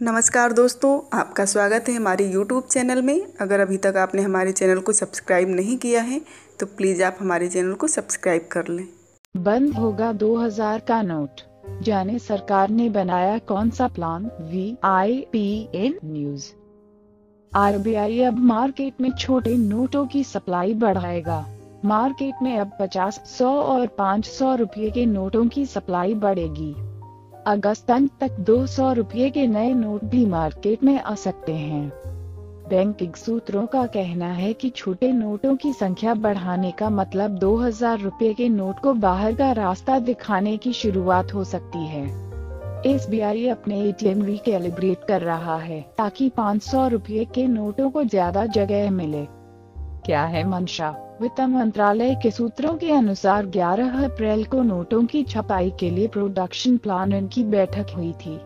नमस्कार दोस्तों, आपका स्वागत है हमारे YouTube चैनल में। अगर अभी तक आपने हमारे चैनल को सब्सक्राइब नहीं किया है तो प्लीज़ आप हमारे चैनल को सब्सक्राइब कर लें। बंद होगा 2000 का नोट, जाने सरकार ने बनाया कौन सा प्लान। VIPN news. RBI अब मार्केट में छोटे नोटों की सप्लाई बढ़ाएगा। मार्केट में अब 50, 100 और 500 रुपये के नोटों की सप्लाई बढ़ेगी। अगस्त अंत तक 200 रुपये के नए नोट भी मार्केट में आ सकते हैं। बैंकिंग सूत्रों का कहना है कि छोटे नोटों की संख्या बढ़ाने का मतलब 2000 रुपये के नोट को बाहर का रास्ता दिखाने की शुरुआत हो सकती है। SBI अपने ATM रिकैलिब्रेट कर रहा है ताकि 500 रुपये के नोटों को ज्यादा जगह मिले। क्या है मंशा? वित्त मंत्रालय के सूत्रों के अनुसार 11 अप्रैल को नोटों की छपाई के लिए प्रोडक्शन प्लान की बैठक हुई थी।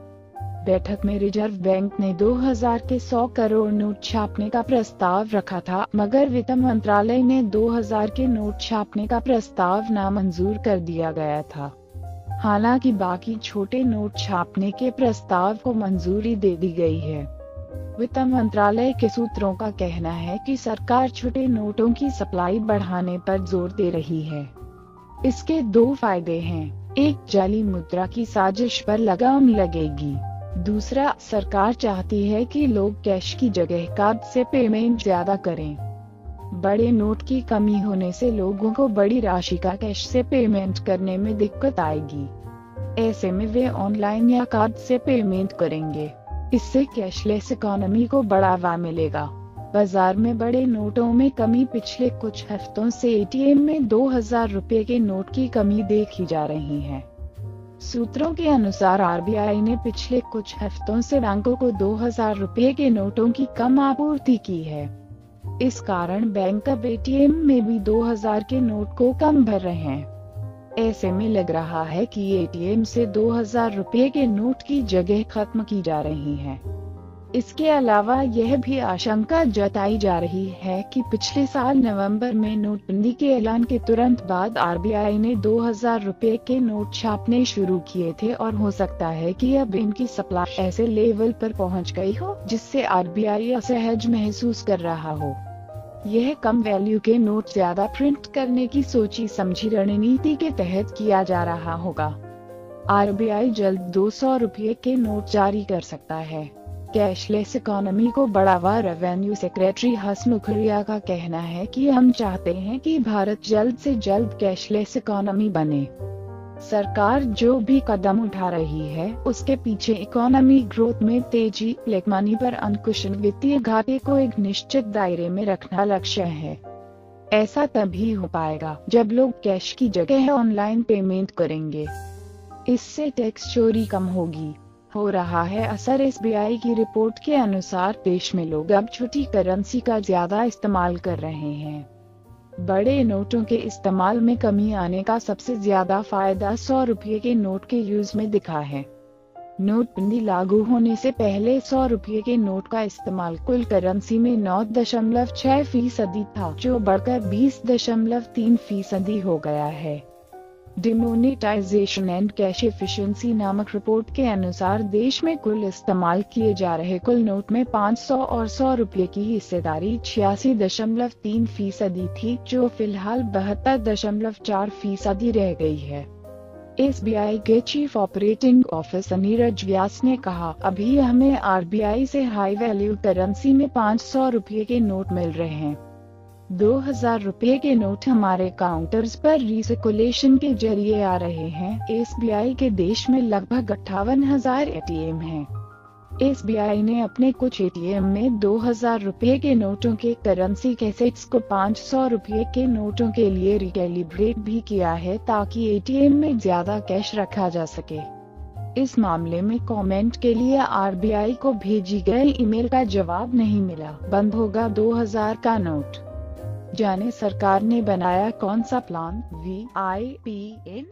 बैठक में रिजर्व बैंक ने 2000 के 100 करोड़ नोट छापने का प्रस्ताव रखा था, मगर वित्त मंत्रालय ने 2000 के नोट छापने का प्रस्ताव नामंजूर कर दिया गया था। हालांकि बाकी छोटे नोट छापने के प्रस्ताव को मंजूरी दे दी गई है। वित्त मंत्रालय के सूत्रों का कहना है कि सरकार छोटे नोटों की सप्लाई बढ़ाने पर जोर दे रही है। इसके दो फायदे हैं। एक, जाली मुद्रा की साजिश पर लगाम लगेगी। दूसरा, सरकार चाहती है कि लोग कैश की जगह कार्ड से पेमेंट ज्यादा करें। बड़े नोट की कमी होने से लोगों को बड़ी राशि का कैश से पेमेंट करने में दिक्कत आएगी। ऐसे में वे ऑनलाइन या कार्ड से पेमेंट करेंगे। इससे कैशलेस इकोनॉमी को बढ़ावा मिलेगा। बाजार में बड़े नोटों में कमी। पिछले कुछ हफ्तों से ATM में 2000 रुपये के नोट की कमी देखी जा रही है। सूत्रों के अनुसार RBI ने पिछले कुछ हफ्तों से बैंकों को 2000 रुपये के नोटों की कम आपूर्ति की है। इस कारण बैंक अब ATM में भी 2000 के नोट को कम भर रहे हैं। ऐसे में लग रहा है कि ATM से 2000 रुपये के नोट की जगह खत्म की जा रही है। इसके अलावा यह भी आशंका जताई जा रही है कि पिछले साल नवंबर में नोटबंदी के ऐलान के तुरंत बाद RBI ने 2000 रुपये के नोट छापने शुरू किए थे और हो सकता है कि अब इनकी सप्लाई ऐसे लेवल पर पहुंच गई हो जिससे RBI असहज महसूस कर रहा हो। यह कम वैल्यू के नोट ज्यादा प्रिंट करने की सोची समझी रणनीति के तहत किया जा रहा होगा। RBI जल्द 200 रुपये के नोट जारी कर सकता है। कैशलेस इकोनॉमी को बढ़ावा। रेवेन्यू सेक्रेटरी हसमुखरिया का कहना है कि हम चाहते हैं कि भारत जल्द से जल्द कैशलेस इकोनॉमी बने। सरकार जो भी कदम उठा रही है उसके पीछे इकोनॉमी ग्रोथ में तेजी, ब्लैक मनी पर अंकुश, वित्तीय घाटे को एक निश्चित दायरे में रखना लक्ष्य है। ऐसा तभी हो पाएगा जब लोग कैश की जगह ऑनलाइन पेमेंट करेंगे। इससे टैक्स चोरी कम होगी। हो रहा है असर। SBI की रिपोर्ट के अनुसार देश में लोग अब छोटी करेंसी का ज्यादा इस्तेमाल कर रहे हैं। बड़े नोटों के इस्तेमाल में कमी आने का सबसे ज्यादा फायदा 100 रुपये के नोट के यूज में दिखा है। नोटबंदी लागू होने से पहले 100 रुपये के नोट का इस्तेमाल कुल करेंसी में 9.6% था, जो बढ़कर 20.3% हो गया है। डिमोनेटाइजेशन एंड कैश एफिशिएंसी नामक रिपोर्ट के अनुसार देश में कुल इस्तेमाल किए जा रहे कुल नोट में 500 और 100 रुपये की हिस्सेदारी 86.3% थी, जो फिलहाल 72.4% रह गई है। SBI के चीफ ऑपरेटिंग ऑफिसर नीरज व्यास ने कहा, अभी हमें RBI से हाई वैल्यू करेंसी में 500 रुपये के नोट मिल रहे हैं। 2000 रुपये के नोट हमारे काउंटर्स पर रिसर्कुलेशन के जरिए आ रहे हैं। SBI के देश में लगभग 58,000 ATM हैं। SBI ने अपने कुछ ATM में 2000 रुपये के नोटों के करेंसी कैसेट्स को 500 रुपये के नोटों के लिए रिकैलिब्रेट भी किया है ताकि ATM में ज्यादा कैश रखा जा सके। इस मामले में कमेंट के लिए RBI को भेजी गई ईमेल का जवाब नहीं मिला। बंद होगा 2000 का नोट, जाने सरकार ने बनाया कौन सा प्लान। VIPN